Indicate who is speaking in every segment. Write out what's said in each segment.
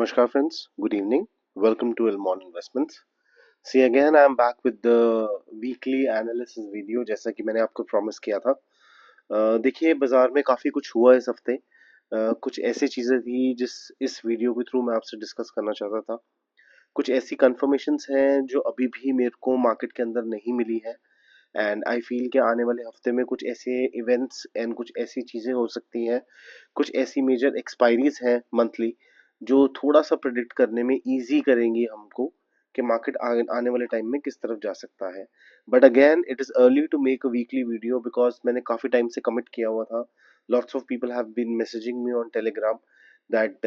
Speaker 1: Namaskar friends, good evening. Welcome to Elmon Investments. See again I am back with the weekly analysis video जैसा कि मैंने आपको promise किया था। देखिए बाजार में काफ़ी कुछ हुआ इस हफ्ते। कुछ ऐसी चीज़ें थी जिस इस वीडियो के थ्रू मैं आपसे डिस्कस करना चाहता था। कुछ ऐसी कंफर्मेशंस हैं जो अभी भी मेरे को मार्केट के अंदर नहीं मिली है एंड आई फील कि आने वाले हफ्ते में कुछ ऐसे इवेंट्स एंड कुछ ऐसी चीज़ें हो सकती हैं, कुछ ऐसी मेजर एक्सपायरीज हैं मंथली जो थोड़ा सा प्रिडिक्ट करने में इजी करेंगी हमको कि मार्केट आने वाले टाइम में किस तरफ जा सकता है। But again it is early to make a weekly video because मैंने काफ़ी टाइम से कमिट किया हुआ था। Lots of people have been messaging me on Telegram that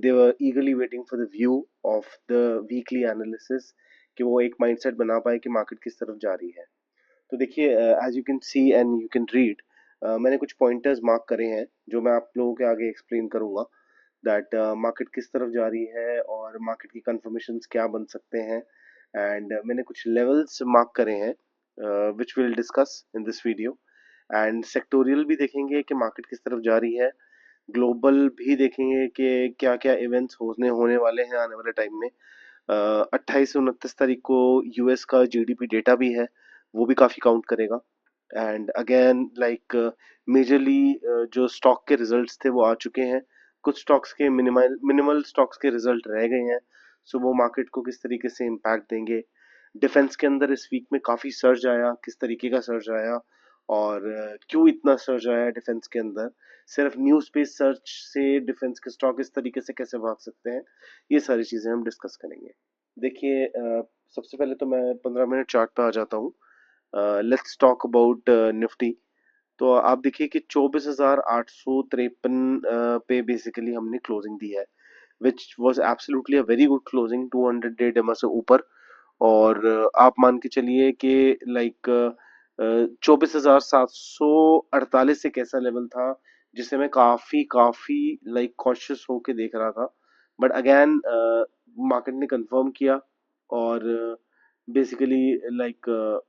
Speaker 1: they were eagerly waiting for the view of the weekly analysis कि वो एक mindset बना पाए कि मार्केट किस तरफ जा रही है। तो देखिए as you can see and you can read, मैंने कुछ पॉइंटर्स मार्क करे हैं जो मैं आप लोगों के आगे एक्सप्लेन करूंगा दैट मार्केट किस तरफ जा रही है और मार्केट की कंफर्मेशंस क्या बन सकते हैं। एंड मैंने कुछ लेवल्स मार्क करे हैं which will discuss in this video. And sectoral भी देखेंगे कि मार्केट किस तरफ जा रही है, ग्लोबल भी देखेंगे कि क्या क्या इवेंट्स होने होने वाले हैं आने वाले टाइम में। 28 से 29 तारीख को यूएस का जीडीपी डेटा भी है, वो भी काफ़ी काउंट करेगा। एंड अगेन लाइक मेजरली जो स्टॉक के रिजल्ट्स थे वो आ चुके हैं, कुछ स्टॉक्स के मिनिमल मिनिमल स्टॉक्स के रिजल्ट रह गए हैं। सो वो मार्केट को किस तरीके से इम्पैक्ट देंगे। डिफेंस के अंदर इस वीक में काफ़ी सर्ज आया, किस तरीके का सर्ज आया और क्यों इतना सर्ज आया डिफेंस के अंदर। सिर्फ न्यूज़ पेज सर्च से डिफेंस के स्टॉक इस तरीके से कैसे भाग सकते हैं, ये सारी चीज़ें हम डिस्कस करेंगे। देखिए सबसे पहले तो मैं 15 मिनट चार्ट पे आ जाता हूँ। Let's talk about Nifty. तो आप देखिए कि 24,853 पे बेसिकली हमने क्लोजिंग दी है which was absolutely a very good closing, 200 day डेमा से ऊपर। और आप मान के चलिए कि लाइक 24,748 एक ऐसा लेवल था जिसे मैं काफी काफी लाइक कॉशियस होके देख रहा था। बट अगेन मार्केट ने कंफर्म किया और बेसिकली लाइक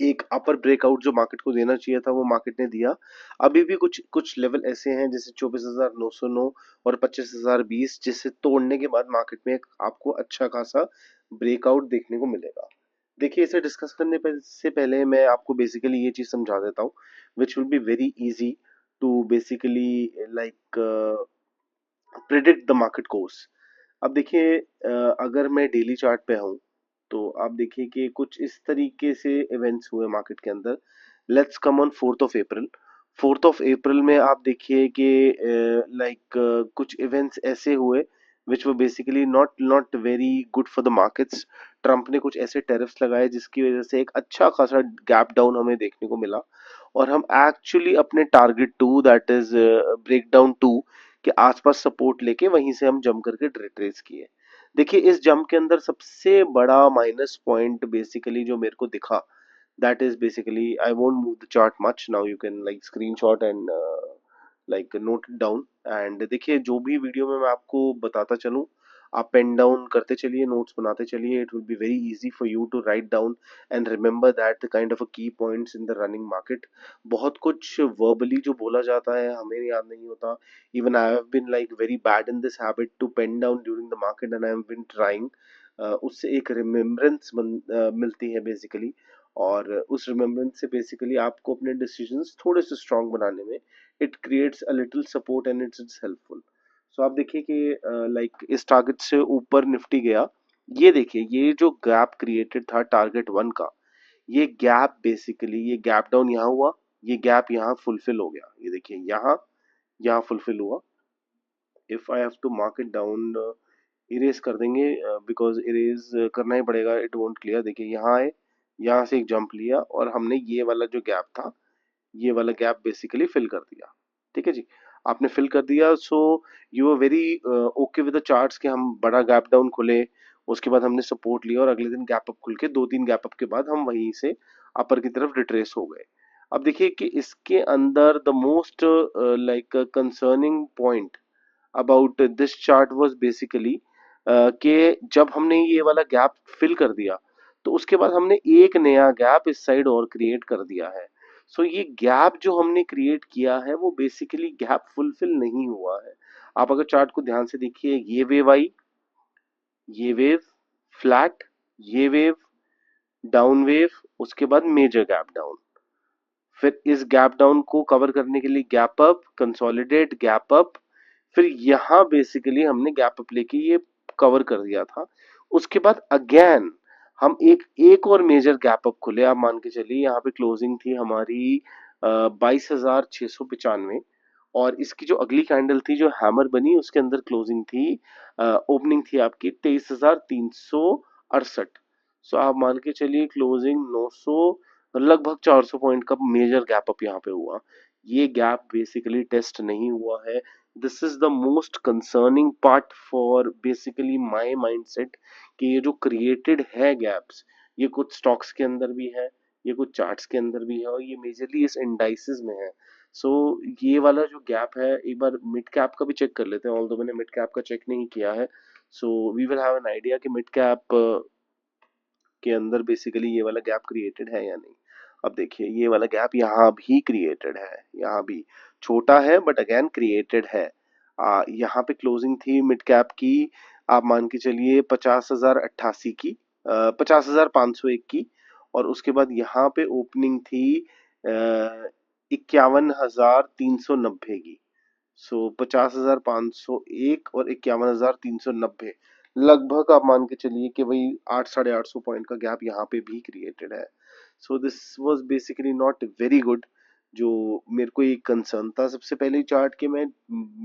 Speaker 1: एक अपर ब्रेकआउट जो मार्केट को देना चाहिए था वो मार्केट ने दिया। अभी भी कुछ कुछ लेवल ऐसे हैं जैसे 24,909 और 25,020 जिसे तोड़ने के बाद मार्केट में आपको अच्छा खासा ब्रेकआउट देखने को मिलेगा। देखिए इसे डिस्कस करने से पहले मैं आपको बेसिकली ये चीज समझा देता हूँ which will be very easy to basically like predict the market course. अब देखिए अगर मैं डेली चार्ट पे हूँ तो आप देखिए कि कुछ इस तरीके से इवेंट्स हुए मार्केट के अंदर। लेट्स कम ऑन 4 अप्रैल। 4 अप्रैल में आप देखिए कि लाइक कुछ इवेंट्स ऐसे हुए which were basically not not very good for the markets. Trump ने कुछ ऐसे टैरिफ्स लगाए जिसकी वजह से एक अच्छा खासा गैप डाउन हमें देखने को मिला और हम एक्चुअली अपने target two that is break down two के आसपास सपोर्ट लेके वहीं से हम जम करके रिट्रेस किए। देखिए इस जंप के अंदर सबसे बड़ा माइनस पॉइंट बेसिकली जो मेरे को दिखा that is basically I won't move the chart much now, you can like screenshot and like note down. And देखिए जो भी वीडियो में मैं आपको बताता चलूं आप पेन डाउन करते चलिए, नोट्स बनाते चलिए, it will be very easy for you to write down and remember that the kind of a key points in the running market. बहुत कुछ वर्बली जो बोला जाता है हमें याद नहीं होता। even I have been like very bad in this habit to pen down during the market and I have been trying। उससे एक रिमेम्बरेंस मिलती है बेसिकली और उस रिमेम्बरेंस से बेसिकली आपको अपने डिसीजंस थोड़े से स्ट्रांग बनाने में it creates a little support and it's helpful. So आप देखिए कि लाइक इस टारगेट से ऊपर निफ्टी गया। ये देखिए ये जो गैप क्रिएटेड था टारगेट 1 का, ये गैप बेसिकली ये गैप डाउन यहाँ हुआ, ये गैप यहाँ फुलफिल हो गया। ये देखिए यहाँ फुलफिल हुआ। If I have to mark it down, erase कर देंगे बिकॉज इरेज करना ही पड़ेगा, इट वोंट क्लियर। देखिए यहाँ आए, यहाँ से एक जंप लिया और हमने ये वाला जो गैप था ये वाला गैप बेसिकली फिल कर दिया। ठीक है जी, आपने फिल कर दिया। So you are very okay with the charts कि हम बड़ा गैप डाउन खुले, उसके बाद हमने सपोर्ट लिया और अगले दिन गैप अप खुल के 2-3 गैप अप के बाद हम वहीं से अपर की तरफ रिट्रेस हो गए। अब देखिए कि इसके अंदर the most like concerning point about this chart was basically कि जब हमने ये वाला गैप फिल कर दिया तो उसके बाद हमने एक नया गैप इस साइड और क्रिएट कर दिया है। सो ये गैप जो हमने क्रिएट किया है वो बेसिकली गैप फुलफिल नहीं हुआ है। आप अगर चार्ट को ध्यान से देखिए, ये वेव आई, ये वेव फ्लैट, ये वेव डाउन वेव, उसके बाद मेजर गैप डाउन, फिर इस गैप डाउन को कवर करने के लिए gap up, consolidate, gap up, फिर यहाँ बेसिकली हमने गैप अप लेके ये कवर कर दिया था। उसके बाद अगेन हम एक और मेजर गैप अप खुले। आप मान के चलिए यहाँ पे क्लोजिंग थी हमारी 22,695, और इसकी जो अगली कैंडल थी जो हैमर बनी उसके अंदर क्लोजिंग थी, ओपनिंग थी आपकी 23,368। सो आप मान के चलिए क्लोजिंग 900, लगभग 400 पॉइंट का मेजर गैप अप यहाँ पे हुआ। ये गैप बेसिकली टेस्ट नहीं हुआ है। This is the most concerning part for basically my mindset, कि ये जो क्रिएटेड है गैप्स, ये कुछ स्टॉक्स के अंदर भी है, ये कुछ चार्ट्स के अंदर भी है, और ये मेजरली इस इंडाइसिस में है। सो ये वाला जो गैप है, एक बार मिड कैप का भी चेक कर लेते हैं, ऑल्दो मैंने मिड कैप का चेक नहीं किया है। So we will have an idea कि मिड कैप के अंदर बेसिकली ये वाला गैप क्रिएटेड है या नहीं। अब देखिए ये वाला गैप यहाँ भी क्रिएटेड है, यहाँ भी छोटा है बट अगेन क्रिएटेड है। यहाँ पे क्लोजिंग थी मिड कैप की, आप मान के चलिए 50,088 की, 50,501 की, और उसके बाद यहाँ पे ओपनिंग थी 51,390 की। सो 50,501 और 51,390, लगभग आप मान के चलिए कि वही 800-850 पॉइंट का गैप यहाँ पे भी क्रिएटेड है। So this was basically not very good. जो मेरे को एक कंसर्न था सबसे पहले चार्ट के, मैं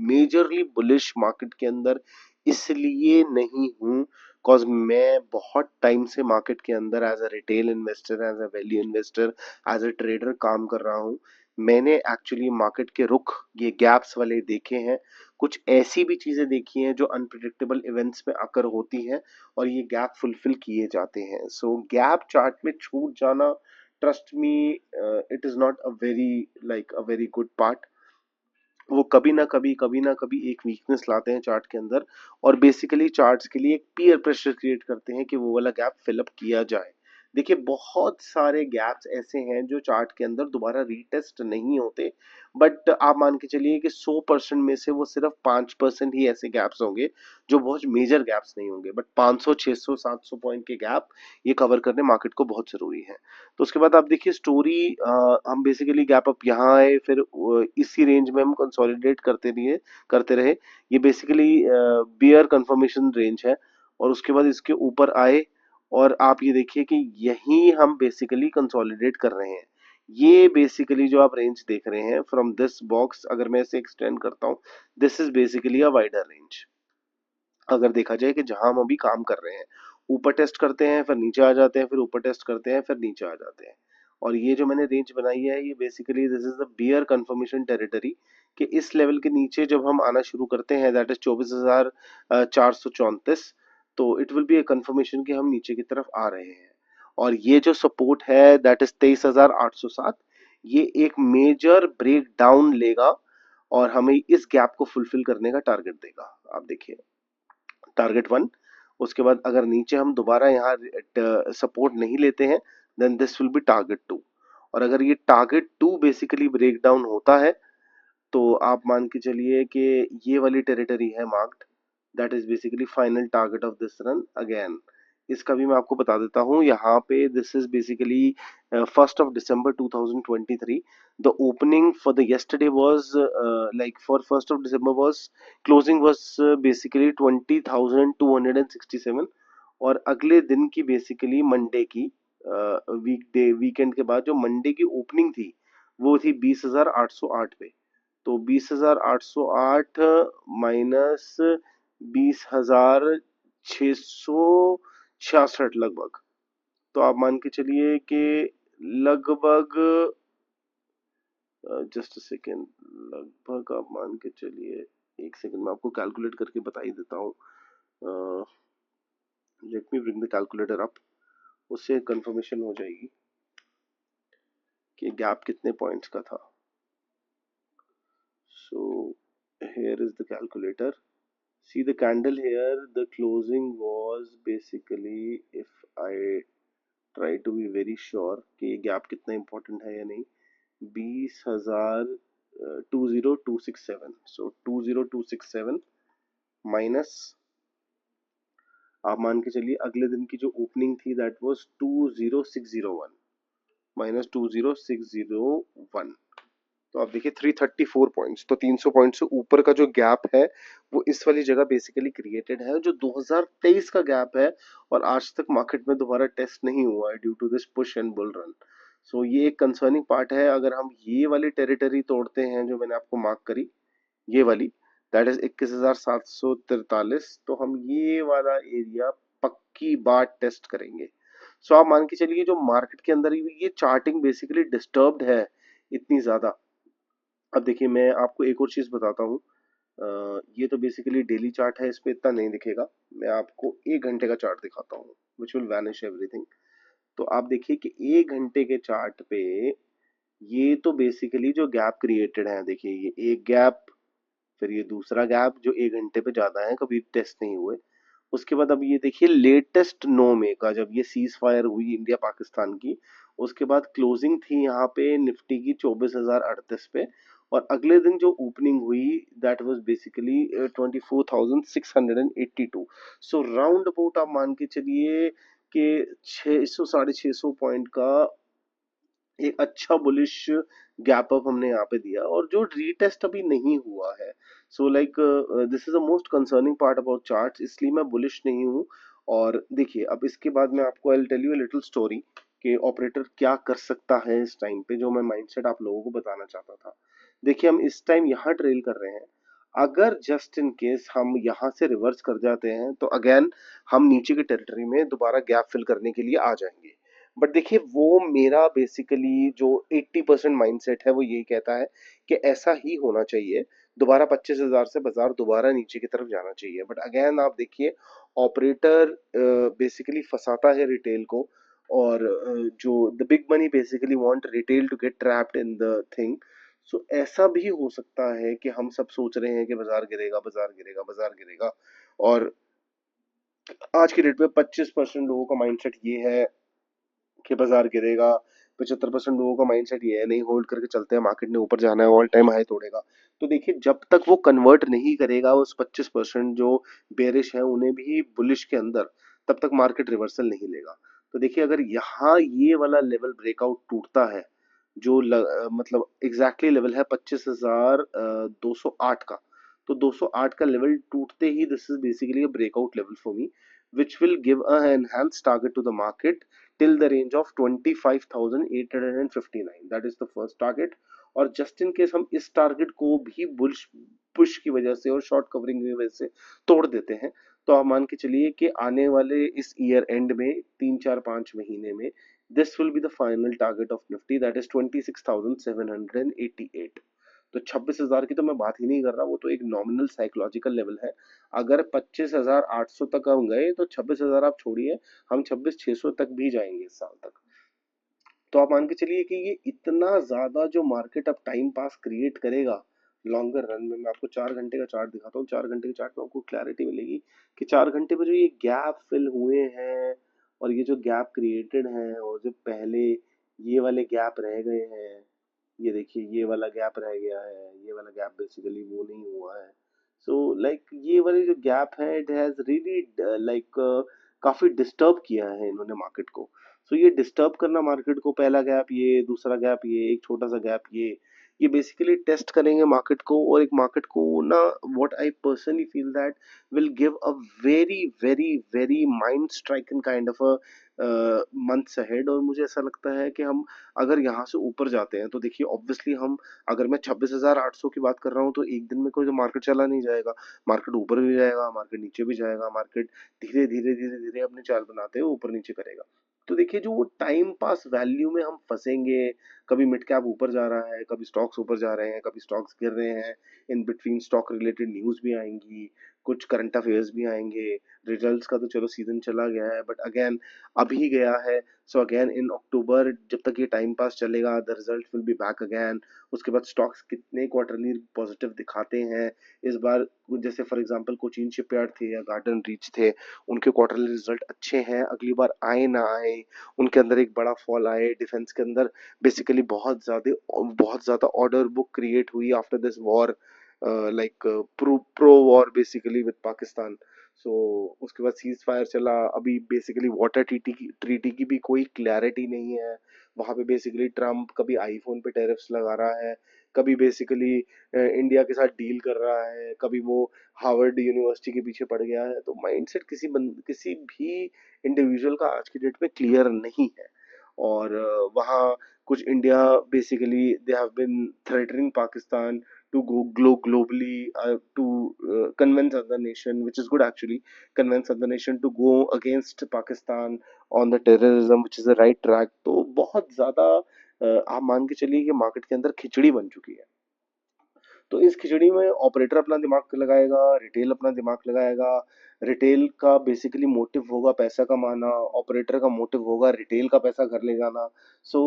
Speaker 1: मेजरली बुलिश मार्केट के अंदर इसलिए नहीं हूँ कॉज मैं बहुत टाइम से मार्केट के अंदर as a retail investor, as a value investor, as a trader काम कर रहा हूँ। मैंने एक्चुअली मार्केट के रुख ये गैप्स वाले देखे हैं, कुछ ऐसी भी चीजें देखी हैं जो अनप्रिडिक्टेबल इवेंट्स में आकर होती हैं, और ये गैप फुलफिल किए जाते हैं। सो गैप चार्ट में छूट जाना, trust me, it is not a very like a very good part. वो कभी ना कभी एक वीकनेस लाते हैं चार्ट के अंदर, और बेसिकली चार्ट्स के लिए एक पीयर प्रेशर क्रिएट करते हैं कि वो वाला गैप फिलअप किया जाए। देखिए बहुत सारे गैप्स ऐसे हैं जो चार्ट के अंदर दोबारा रीटेस्ट नहीं होते, बट आप मान के चलिए कि 100% में से वो सिर्फ 5% ही ऐसे गैप्स होंगे जो बहुत मेजर गैप्स नहीं होंगे, बट 500, 600, 700 पॉइंट के गैप ये कवर करने मार्केट को बहुत जरूरी है। तो उसके बाद आप देखिए स्टोरी, हम बेसिकली गैप अप यहाँ आए, फिर इसी रेंज में हम कंसोलिडेट करते रहे। ये बेसिकली बियर कंफर्मेशन रेंज है, और उसके बाद इसके ऊपर आए, और आप ये देखिए कि यही हम बेसिकली कंसोलिडेट कर रहे हैं। ये बेसिकली जो आप रेंज देख रहे हैं फ्रॉम दिस बॉक्स, अगर मैं इसे एक्सटेंड करता हूँ, this is basically a wider range. अगर देखा जाए कि जहां हम अभी काम कर रहे हैं, ऊपर टेस्ट करते हैं फिर नीचे आ जाते हैं, फिर ऊपर टेस्ट करते हैं फिर नीचे आ जाते हैं, और ये जो मैंने रेंज बनाई है ये basically this is the bear confirmation territory, कि इस लेवल के नीचे जब हम आना शुरू करते हैं, दैट इज 24,434, तो it will B A confirmation कि हम नीचे की तरफ आ रहे हैं। और ये जो सपोर्ट है दैट इज 23,807, ये एक मेजर ब्रेक डाउन लेगा और हमें इस गैप को फुलफिल करने का टारगेट देगा। आप देखिए टारगेट वन, उसके बाद अगर नीचे हम दोबारा यहाँ सपोर्ट नहीं लेते हैं, then this will be target two, और अगर ये target two basically break down होता है, तो आप मान के चलिए कि ये वाली टेरिटरी है marked, that is basically final target of this run again. इसका भी मैं आपको बता देता हूँ यहाँ पे, this is basically 1st of December 2023, the opening for the yesterday was like for 1st of December was closing was basically 20,267, और अगले दिन की बेसिकली मंडे की वीकेंड के बाद जो मंडे की ओपनिंग थी वो थी 20,808 पे। तो 20,808 माइनस 20,666 लगभग, तो आप मान के चलिए कि लगभग, जस्ट अ सेकेंड, लगभग आप मान के चलिए, एक सेकेंड मैं आपको कैलकुलेट करके बता ही देता हूँ। Let me bring the calculator up, उससे कंफर्मेशन हो जाएगी कि गैप कितने पॉइंट्स का था। So here is the calculator, see the candle here, the closing was basically, if I try to be very sure कि ये गैप कितना इंपॉर्टेंट है या नहीं, 20,000 20267, सो 20267 माइनस, आप मान के चलिए अगले दिन की जो ओपनिंग थी दैट वाज 20601 माइनस 20601, तो आप देखिए 334 पॉइंट्स, तो 300 पॉइंट से ऊपर का जो गैप है वो इस वाली जगह बेसिकली क्रिएटेड है, जो 2023 का गैप है और आज तक मार्केट में दोबारा टेस्ट नहीं हुआ है due to this push and bull run. So ये एक कंसर्निंग पार्ट है। अगर हम ये वाली टेरिटरी तोड़ते हैं जो मैंने आपको मार्क करी, ये वाली, दैट इज 21,743, तो हम ये वाला एरिया पक्की बात टेस्ट करेंगे। सो आप मान के चलिए जो मार्केट के अंदर ये चार्टिंग बेसिकली डिस्टर्ब्ड है इतनी ज्यादा। अब देखिए मैं आपको एक और चीज बताता हूँ, ये तो बेसिकली डेली चार्ट है, इस पे इतना नहीं दिखेगा। मैं आपको 1 घंटे का चार्ट दिखाता हूँ विच विल वैनिश एवरीथिंग। तो आप देखिए कि 1 घंटे के चार्ट पे ये तो बेसिकली जो गैप क्रिएटेड है, देखिए ये एक गैप, फिर ये दूसरा गैप जो 1 घंटे पे ज्यादा है, कभी टेस्ट नहीं हुए। उसके बाद अब ये देखिए लेटेस्ट 9 मई का जब ये सीज फायर हुई इंडिया पाकिस्तान की, उसके बाद क्लोजिंग थी यहाँ पे निफ्टी की 24,038 पे, और अगले दिन जो ओपनिंग हुई that was basically 24,682। So round about आप मान के चलिए कि 600 650 पॉइंट का एक अच्छा बुलिश गैप अप हमने यहाँ पे दिया, और जो रीटेस्ट अभी नहीं हुआ है। So like this is the most concerning part about charts, इसलिए मैं बुलिश नहीं हूँ। और देखिए अब इसके बाद मैं आपको I tell you little story कि ऑपरेटर क्या कर सकता है इस टाइम पे, जो मैं माइंडसेट आप लोगों को बताना चाहता था। देखिए हम इस टाइम यहाँ ट्रेल कर रहे हैं, अगर जस्ट इन केस हम यहाँ से रिवर्स कर जाते हैं तो अगेन हम नीचे की टेरिटरी में दोबारा गैप फिल करने के लिए आ जाएंगे। बट देखिए वो मेरा बेसिकली जो 80% माइंडसेट है वो यही कहता है कि ऐसा ही होना चाहिए, दोबारा 25,000 से बाजार दोबारा नीचे की तरफ जाना चाहिए। बट अगेन आप देखिए ऑपरेटर बेसिकली फंसाता है रिटेल को, और जो the big money basically want retail to get trapped in the thing. So ऐसा भी हो सकता है कि हम सब सोच रहे हैं कि बाजार गिरेगा, बाजार गिरेगा, बाजार गिरेगा, और आज की डेट में 25% लोगों का माइंडसेट ये है कि बाजार गिरेगा, 75% लोगों का माइंडसेट ये है नहीं होल्ड करके चलते हैं, मार्केट ने ऊपर जाना है, ऑल टाइम हाई तोड़ेगा। तो देखिए जब तक वो कन्वर्ट नहीं करेगा उस 25% जो बेरिश है उन्हें भी बुलिश के अंदर, तब तक मार्केट रिवर्सल नहीं लेगा। तो देखिए अगर यहाँ ये वाला लेवल ब्रेकआउट टूटता है, जो मतलब एग्जैक्टली लेवल है 25,208 का, तो 208 का लेवल टूटते ही this is basically a breakout level for me, which will give a enhanced target to the market till the range of 25,859, that is the first target। और जस्ट इन केस हम इस target को भी bullish push की वजह से और short covering की वजह से तोड़ देते हैं, तो आप मान के चलिए कि आने वाले इस ईयर एंड में 3 4 5 महीने में this will be the final target of Nifty, that is 26,788। तो 26,000 की तो मैं बात ही नहीं कर रहा, वो तो एक नॉमिनल साइकोलॉजिकल लेवल है। अगर 25,800 तक हम गए तो 26,000 आप छोड़िए, हम 26,600 तक भी जाएंगे इस साल तक। तो आप मान के चलिए कि ये इतना ज्यादा जो मार्केट अब टाइम पास क्रिएट करेगा लॉन्गर रन में। मैं आपको 4 घंटे का चार्ट दिखाता हूँ, 4 घंटे के चार्ट में आपको क्लैरिटी मिलेगी कि 4 घंटे में जो ये गैप फिल हुए हैं और ये जो गैप क्रिएटेड हैं और जो पहले ये वाले गैप रह गए हैं, ये देखिए ये वाला गैप रह गया है, ये वाला गैप बेसिकली वो नहीं हुआ है। सो लाइक ये वाले जो गैप है इट हैज रियली लाइक काफी डिस्टर्ब किया है इन्होंने मार्केट को। सो ये डिस्टर्ब करना मार्केट को, पहला गैप ये, दूसरा गैप ये, एक छोटा सा गैप ये बेसिकली टेस्ट करेंगे मार्केट को, और एक मार्केट को ना what I personally feel that will give a very very very mind striking kind of a months ahead. और मुझे ऐसा लगता है कि हम अगर यहाँ से ऊपर जाते हैं तो देखिए ऑब्वियसली हम, अगर मैं 26,800 की बात कर रहा हूँ तो एक दिन में कोई तो मार्केट चला नहीं जाएगा, मार्केट ऊपर भी जाएगा, मार्केट नीचे भी जाएगा, मार्केट धीरे धीरे धीरे धीरे अपनी चाल बनाते हुए ऊपर नीचे करेगा। तो देखिए जो वो टाइम पास वैल्यू में हम फंसेंगे, कभी मिड कैप ऊपर जा रहा है, कभी स्टॉक्स ऊपर जा रहे हैं, कभी स्टॉक्स गिर रहे हैं, in between stock related news भी आएंगी, कुछ करंट अफेयर्स भी आएंगे, रिजल्ट्स का तो चलो सीजन चला गया है बट अगेन अभी गया है। सो अगेन इन अक्टूबर जब तक ये टाइम पास चलेगा the result will be back again. उसके बाद स्टॉक्स कितने क्वार्टरली पॉजिटिव दिखाते हैं इस बार, जैसे फॉर एग्जांपल कोचिन शिपयार्ड थे या गार्डन रीच थे, उनके क्वार्टरली रिजल्ट अच्छे हैं, अगली बार आए ना आए, उनके अंदर एक बड़ा फॉल आए, डिफेंस के अंदर बेसिकली बेसिकली बहुत ज़्यादा ऑर्डर बुक क्रिएट हुई after this war, like pro war basically with Pakistan. So उसके बाद सीज फायर चला। अभी बेसिकली वाटर ट्रीटी की भी कोई क्लैरिटी नहीं है। वहाँ पे बेसिकली ट्रम्प कभी आईफोन पे टैरिफ्स लगा रहा है, कभी बेसिकली इंडिया के साथ डील कर रहा है, कभी वो हार्वर्ड यूनिवर्सिटी के पीछे पड़ गया है। तो माइंडसेट किसी भी इंडिविजुअल का आज की डेट में क्लियर नहीं है। और वहाँ कुछ India basically they have been threatening Pakistan to go globally, to convince other nation, which is good actually, convince other nation to go against Pakistan on the terrorism, which is the right track। तो बहुत ज़्यादा आप मान के चलिए कि market के अंदर खिचड़ी बन चुकी है। तो इस खिचड़ी में ऑपरेटर अपना दिमाग लगाएगा, रिटेल अपना दिमाग लगाएगा। रिटेल का बेसिकली मोटिव होगा पैसा कमाना, ऑपरेटर का मोटिव होगा रिटेल का पैसा घर ले जाना। सो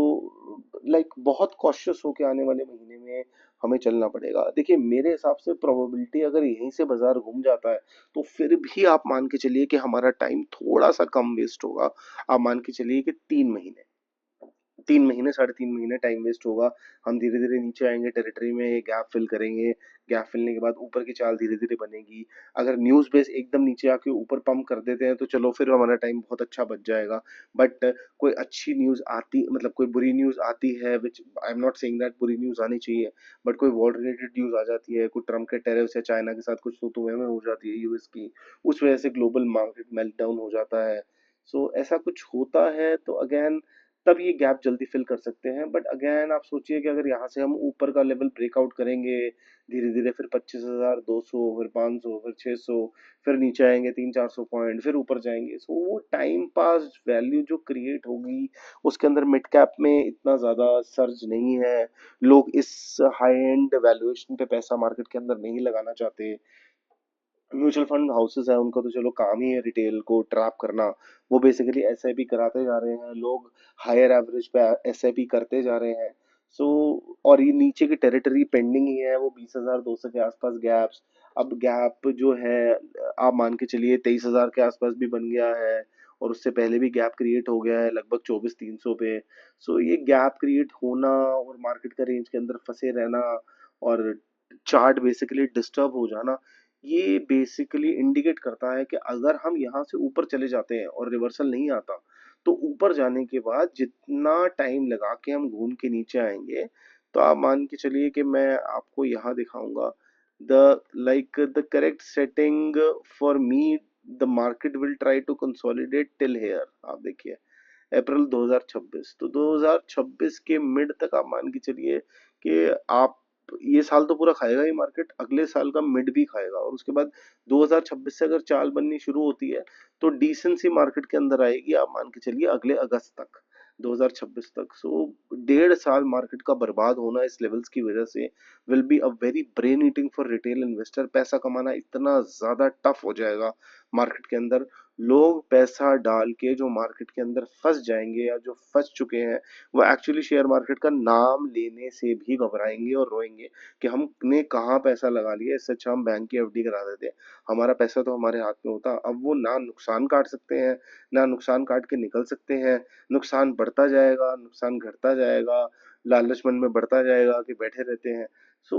Speaker 1: लाइक बहुत कॉशियस होके आने वाले महीने में हमें चलना पड़ेगा। देखिए मेरे हिसाब से प्रोबेबिलिटी अगर यहीं से बाजार घूम जाता है तो फिर भी आप मान के चलिए कि हमारा टाइम थोड़ा सा कम वेस्ट होगा। आप मान के चलिए कि 3 महीने, 3 महीने 3.5 महीने टाइम वेस्ट होगा। हम धीरे धीरे नीचे आएंगे, टेरिटरी में गैप फिल करेंगे। गैप फिलने के बाद ऊपर की चाल धीरे धीरे बनेगी। अगर न्यूज बेस एकदम नीचे आके ऊपर पंप कर देते हैं तो चलो फिर हमारा टाइम बहुत अच्छा बच जाएगा। बट कोई अच्छी न्यूज आती, मतलब कोई बुरी न्यूज आती है, which I am not saying that बुरी न्यूज आनी चाहिए, बट कोई वॉर रिलेटेड न्यूज आ जाती है, कोई ट्रम्प के टेरिफ्स या चाइना के साथ कुछ तो में हो जाती है यूएस की, उस वजह से ग्लोबल मार्केट मेल्टडाउन हो जाता है। सो ऐसा कुछ होता है तो अगेन तब ये गैप जल्दी फिल कर सकते हैं। बट अगेन आप सोचिए कि अगर यहाँ से हम ऊपर का लेवल ब्रेकआउट करेंगे धीरे धीरे, फिर 25,200, फिर 500, फिर 600, फिर नीचे आएंगे 300-400 पॉइंट, फिर ऊपर जाएंगे। सो वो टाइम पास वैल्यू जो क्रिएट होगी उसके अंदर मिड कैप में इतना ज्यादा सर्ज नहीं है। लोग इस हाई एंड वैल्यूएशन पे पैसा मार्केट के अंदर नहीं लगाना चाहते। म्यूचुअल फंड हाउसेस है, उनका तो चलो काम ही है रिटेल को ट्रैप करना। वो बेसिकली एसआईपी कराते जा रहे हैं, लोग हायर एवरेज पे एसआईपी करते जा रहे हैं। सो और ये नीचे की टेरिटरी पेंडिंग ही है, वो 20,200 के आसपास गैप्स। अब गैप जो है आप मान के चलिए 23,000 के आसपास भी बन गया है, और उससे पहले भी गैप क्रिएट हो गया है लगभग 24,300 पे। सो ये गैप क्रिएट होना और मार्केट का रेंज के अंदर फंसे रहना और चार्ट बेसिकली डिस्टर्ब हो जाना, ये बेसिकली इंडिकेट करता है कि अगर हम यहाँ से ऊपर चले जाते हैं और रिवर्सल नहीं आता तो ऊपर जाने के बाद जितना टाइम लगा के हम घूम के नीचे आएंगे, तो आप मान के चलिए कि मैं आपको यहाँ दिखाऊंगा the like the correct setting for me. The market will try to consolidate till here. आप देखिए अप्रैल 2026, तो 2026 के मिड तक आप मान के चलिए कि आप ये साल तो पूरा खाएगा ही मार्केट, अगले साल का मिड भी खाएगा, और उसके बाद 2026 से अगर चाल बननी शुरू होती है तो डिसेंसी मार्केट के अंदर आएगी आप मान के चलिए अगले अगस्त तक, 2026 तक। सो 1.5 साल मार्केट का बर्बाद होना इस लेवल्स की वजह से will be a very brain eating for retail investor. पैसा कमाना इतना ज्यादा टफ हो जाएगा मार्केट के अंदर। लोग पैसा डाल के जो मार्केट के अंदर फंस जाएंगे या जो फंस चुके हैं, वो एक्चुअली शेयर मार्केट का नाम लेने से भी घबराएंगे और रोएंगे कि हमने कहाँ पैसा लगा लिया, इससे अच्छा हम बैंक की एफडी करा देते, हमारा पैसा तो हमारे हाथ में होता। अब वो ना नुकसान काट सकते हैं, ना नुकसान काट के निकल सकते हैं। नुकसान बढ़ता जाएगा, नुकसान घटता जाएगा, लालच मन में बढ़ता जाएगा कि बैठे रहते हैं। सो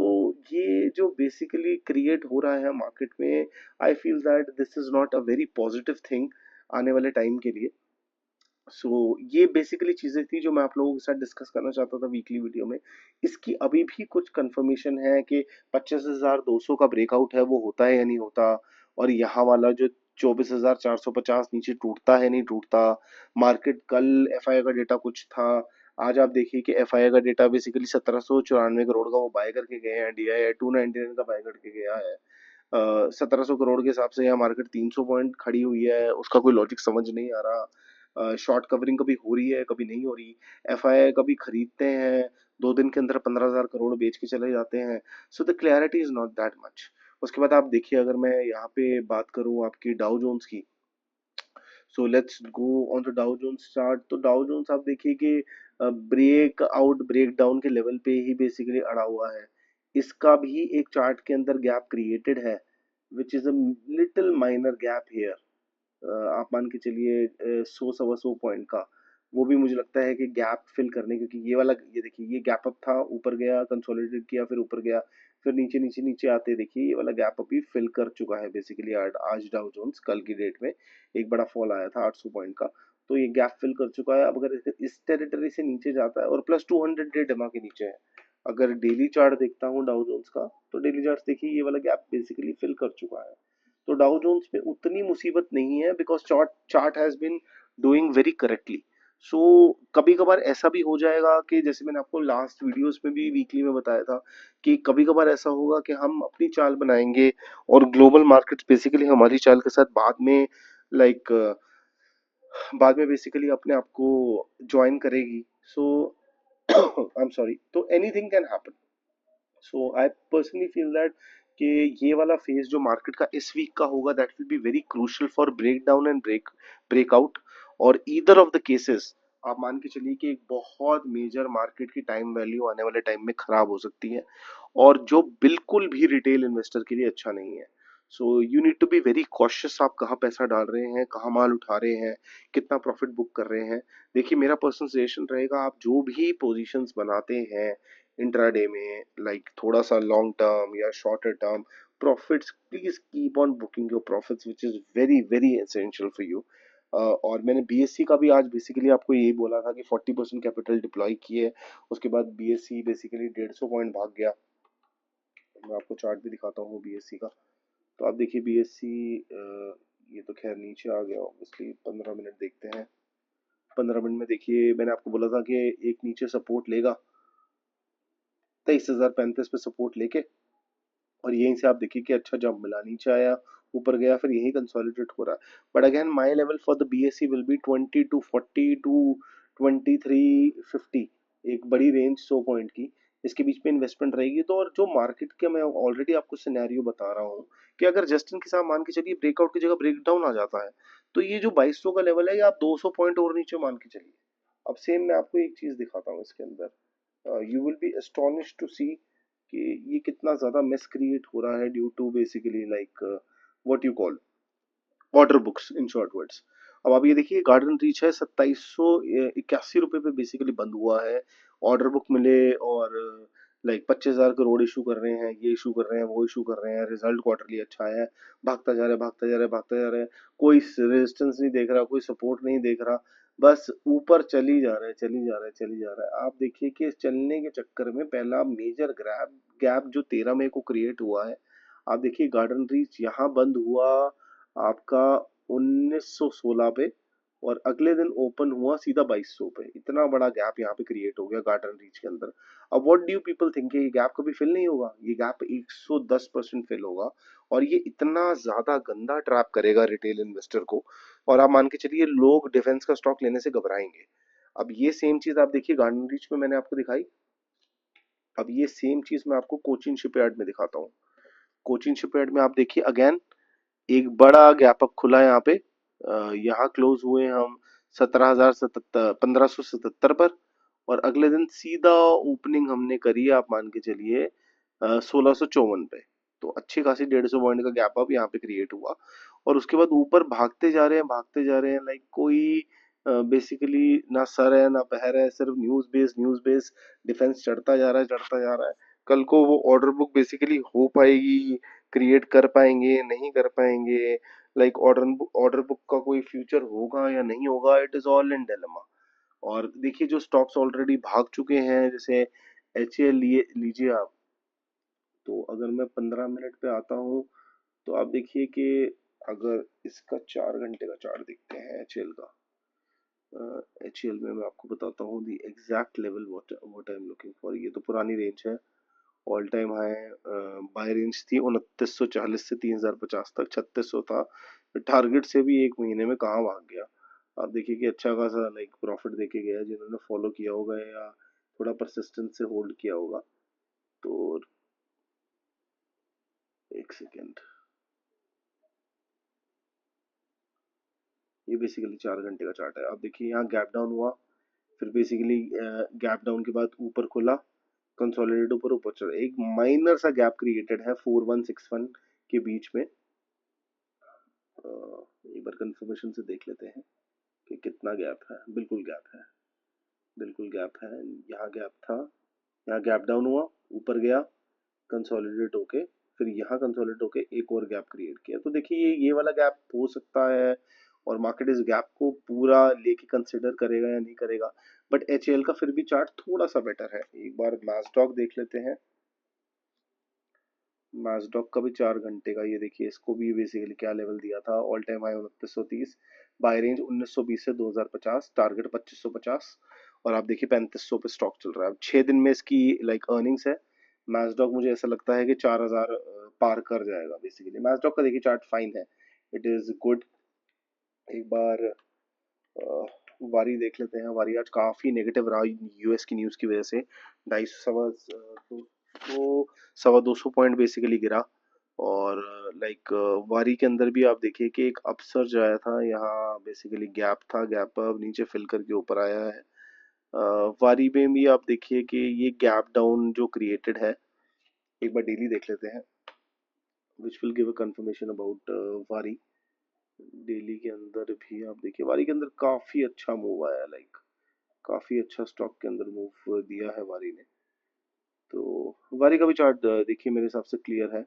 Speaker 1: ये जो बेसिकली क्रिएट हो रहा है मार्केट में, I feel that this is not a very positive thing आने वाले टाइम के लिए। ये बेसिकली चीजें थी जो मैं आप लोगों के साथ डिस्कस करना चाहता था वीकली वीडियो में। इसकी अभी भी कुछ कंफर्मेशन है कि 25,200 का ब्रेकआउट है वो होता है या नहीं होता, और यहाँ वाला जो 24,450 नीचे टूटता है नहीं टूटता। मार्केट कल एफआई का डेटा कुछ था, आज आप देखिए कि एफआई का डेटा बेसिकली 1794 करोड़ का वो बाय करके गए हैं, डीआई 299 का बाय करके गया है। 1700 करोड़ के हिसाब से यहाँ मार्केट 300 पॉइंट खड़ी हुई है, उसका कोई लॉजिक समझ नहीं आ रहा। शॉर्ट कवरिंग कभी हो रही है कभी नहीं हो रही। एफआई कभी खरीदते हैं, 2 दिन के अंदर 15,000 करोड़ बेच के चले जाते हैं। So the clarity is not that much. उसके बाद आप देखिए, अगर मैं यहाँ पे बात करूँ आपकी डाउ जोन्स की, so let's go on the Dow Jones chart. तो डाउ जोन्स आप देखिए कि ब्रेक आउट ब्रेक डाउन के लेवल पे ही बेसिकली अड़ा हुआ है। इसका भी एक चार्ट के अंदर गैप क्रिएटेड है, which is a little minor gap here. आप मान के चलिए 100 सवा 100 पॉइंट का। वो भी मुझे लगता है कि गैप फिल करने, क्योंकि ये वाला, ये देखिए ये गैप अप था, ऊपर गया, कंसोलिडेट किया, फिर ऊपर गया, फिर नीचे नीचे नीचे आते देखिए ये वाला गैप अप ही फिल कर चुका है बेसिकली। आज डाउ जोन्स कल की डेट में एक बड़ा फॉल आया था 800 पॉइंट का, तो ये गैप फिल कर चुका है। अब अगर इस टेरिटरी से नीचे जाता है, और प्लस 200 डे डमा के नीचे है, अगर डेली चार्ट देखता हूँ डाउ जोन्स का, तो डेली चार्ट देखिए ये वाला गैप बेसिकली फिल कर चुका है। तो डाउ जोन्स में उतनी मुसीबत नहीं है, because chart chart has been doing very correctly. So कभी कभार ऐसा भी हो जाएगा कि जैसे मैंने आपको लास्ट वीडियोस में भी वीकली में बताया था कि कभी कभार ऐसा होगा कि हम अपनी चाल बनाएंगे और ग्लोबल मार्केट्स बेसिकली हमारी चाल के साथ लाइक बाद में बेसिकली अपने आप को ज्वाइन करेगी। सो आई एम सॉरी, तो anything can happen. So I personally feel that कि ये वाला फेज जो मार्केट का इस वीक का होगा, that will be very crucial for break down and breakout. और ईदर ऑफ द केसेस आप मान के चलिए कि एक बहुत मेजर मार्केट की टाइम वैल्यू आने वाले टाइम में खराब हो सकती है, और जो बिल्कुल भी रिटेल इन्वेस्टर के लिए अच्छा नहीं है। So you need to be very cautious, आप कहाँ पैसा डाल रहे हैं, कहाँ माल उठा रहे हैं, कितना प्रॉफिट बुक कर रहे हैं। देखिए मेरा पर्सनल सजेशन रहेगा, आप जो भी पोजीशंस बनाते हैं इंट्राडे में, लाइक थोड़ा सा लॉन्ग टर्म या shorter term profits, please keep on booking your profits, which is very very essential for you. और मैंने बीएससी का भी आज बेसिकली आपको यही बोला था कि 40% कैपिटल डिप्लॉय किए, उसके बाद बीएससी बेसिकली 150 पॉइंट भाग गया। मैं आपको चार्ट भी दिखाता हूँ बीएससी का। तो आप देखिए बीएससी, ये तो खैर नीचे आ गया ऑब्वियसली। 15 मिनट देखते हैं। 15 मिनट में देखिए मैंने आपको बोला था कि एक नीचे सपोर्ट लेगा 23,035 पे सपोर्ट लेके, और यहीं से आप देखिए कि अच्छा जंप मिला, नीचे आया, ऊपर गया, फिर यही कंसोलिडेट हो रहा है। But again my level for the BSc will be 20 to 40 to 2350, एक बड़ी रेंज 100 पॉइंट की, इसके बीच में इन्वेस्टमेंट रहेगी। तो और जो मार्केट के मैं ऑलरेडी आपको सिनेरियो बता रहा हूँ कि अगर जस्टिन के साथ मान के चलिए ब्रेकआउट की जगह ब्रेकडाउन आ जाता है, तो ये जो 2200 का लेवल है, ये आप 200 पॉइंट और नीचे मान के चलिए। अब सेम मैं आपको एक चीज दिखाता हूँ इसके अंदर, you will be astonished to see कि ये कितना ज्यादा मिस क्रिएट हो रहा है due to basically like what you call order books in short words. अब आप ये देखिए गार्डन रीच है 2781 रुपए पे बेसिकली बंद हुआ है। ऑर्डर बुक मिले और लाइक 25,000 करोड़ इशू कर रहे हैं, ये इशू कर रहे हैं, वो इशू कर रहे हैं, रिजल्ट क्वार्टरली अच्छा है, भागता जा रहा है, भागता जा रहा है, भागता जा रहा है, कोई रेजिस्टेंस नहीं देख रहा, कोई सपोर्ट नहीं देख रहा, बस ऊपर चली जा रहा है, चली जा रहा है, चली जा रहा है। आप देखिए कि इस चलने के चक्कर में पहला मेजर गैप गैप जो 13 मई को क्रिएट हुआ है, आप देखिए गार्डन रीच यहाँ बंद हुआ आपका 1916 पे, और अगले दिन ओपन हुआ सीधा 2200 पे। इतना बड़ा गैप यहाँ पे क्रिएट हो गया गार्डन रीच के अंदर। अब व्हाट डू पीपल थिंक, ये गैप कभी फिल नहीं होगा? ये गैप 110% फिल होगा, और ये इतना ज्यादा गंदा ट्रैप करेगा रिटेल इन्वेस्टर को, और आप मान के चलिए लोग डिफेंस का स्टॉक लेने से घबराएंगे। अब ये सेम चीज आप देखिए गार्डन रीच में मैंने आपको दिखाई, अब ये सेम चीज मैं आपको कोचिन शिपयार्ड में दिखाता हूँ। कोचिन शिपयार्ड में आप देखिए अगेन एक बड़ा गैप अप खुला यहाँ पे, यहाँ क्लोज हुए हम 1577 पर, और अगले दिन सीधा ओपनिंग हमने करी, आप मान के चलिए 1654 पे। तो अच्छी खासी 150 पॉइंट का गैप अप यहाँ पे क्रिएट हुआ, और उसके बाद ऊपर भागते जा रहे हैं, भागते जा रहे हैं, लाइक कोई बेसिकली ना सर है ना पैर है, सिर्फ न्यूज बेस डिफेंस चढ़ता जा रहा है, चढ़ता जा रहा है। कल को वो ऑर्डर बुक बेसिकली हो पाएगी, क्रिएट कर पाएंगे, नहीं कर पाएंगे, लाइक ऑर्डर बुक का कोई फ्यूचर होगा या नहीं होगा, it is all in dilemma. और देखिए जो स्टॉक्स ऑलरेडी भाग चुके हैं, जैसे एच ए लिए लीजिए आप, तो अगर मैं 15 मिनट पे आता हूँ, तो आप देखिए कि अगर इसका 4 घंटे का चार्ट देखते हैं एच एल का, एच एल में मैं आपको बताता हूँ the exact level what I am looking for. ये तो पुरानी रेंज है, all time high buy range थी 2940 से 3050 तक, 3600 था, टारगेट से भी एक महीने में कहाँ भाग गया। आप देखिए कि अच्छा खासा लाइक प्रॉफिट देके गया, जिन्होंने फॉलो किया होगा या थोड़ा परसिस्टेंस से होल्ड किया होगा। तो एक सेकेंड, ये बेसिकली 4 घंटे का चार्ट है। आप देखिए यहाँ गैप डाउन हुआ, फिर बेसिकली गैप डाउन के बाद ऊपर खुला, कंसोलिडेट ऊपर ऊपर चढ़ा, एक माइनर सा गैप क्रिएटेड है 4161 के बीच में। एक बार कंफर्मेशन से देख लेते हैं कि कितना गैप है। बिल्कुल गैप है, बिल्कुल गैप है। यहाँ गैप था, यहाँ गैप डाउन हुआ, ऊपर गया, कंसोलिडेट होके फिर यहाँ कंसोलिडेट होके एक और गैप क्रिएट किया। तो देखिए ये वाला गैप हो सकता है, और मार्केट इस गैप को पूरा लेके कंसिडर करेगा या नहीं करेगा। बट एचएल का फिर भी चार्ट थोड़ा सा बेटर है। एक बार मैस्टॉक देख लेते हैं। मैस्डॉक का भी 4 घंटे का, ये देखिए इसको भी बेसिकली क्या लेवल दिया था, all time high 2930, buy range 1920 से 2050, टारगेट 2550, और आप देखिए 3500 पे स्टॉक चल रहा है। अब 6 दिन में इसकी लाइक अर्निंग्स है। मैस्डॉक मुझे ऐसा लगता है कि 4000 पार कर जाएगा। बेसिकली मैस्डॉक का देखिए चार्ट फाइन है, इट इज गुड। एक बार वारी देख लेते हैं। वारी आज काफी नेगेटिव रहा यूएस की न्यूज की वजह से। 250 पॉइंट बेसिकली गिरा। और लाइक वारी के अंदर भी आप देखिए कि एक अपसर्ज आया था, यहाँ बेसिकली गैप था, गैप अब नीचे फिल करके ऊपर आया है। वारी में भी आप देखिए कि ये गैप डाउन जो क्रिएटेड है। एक बार डेली देख लेते हैं, which will give a confirmation about वारी। डेली के अंदर भी आप देखिए वारी के अंदर काफी अच्छा मूव आया, लाइक काफी अच्छा स्टॉक के अंदर मूव दिया है वारी ने। तो वारी का भी चार्ट देखिए मेरे हिसाब से क्लियर है,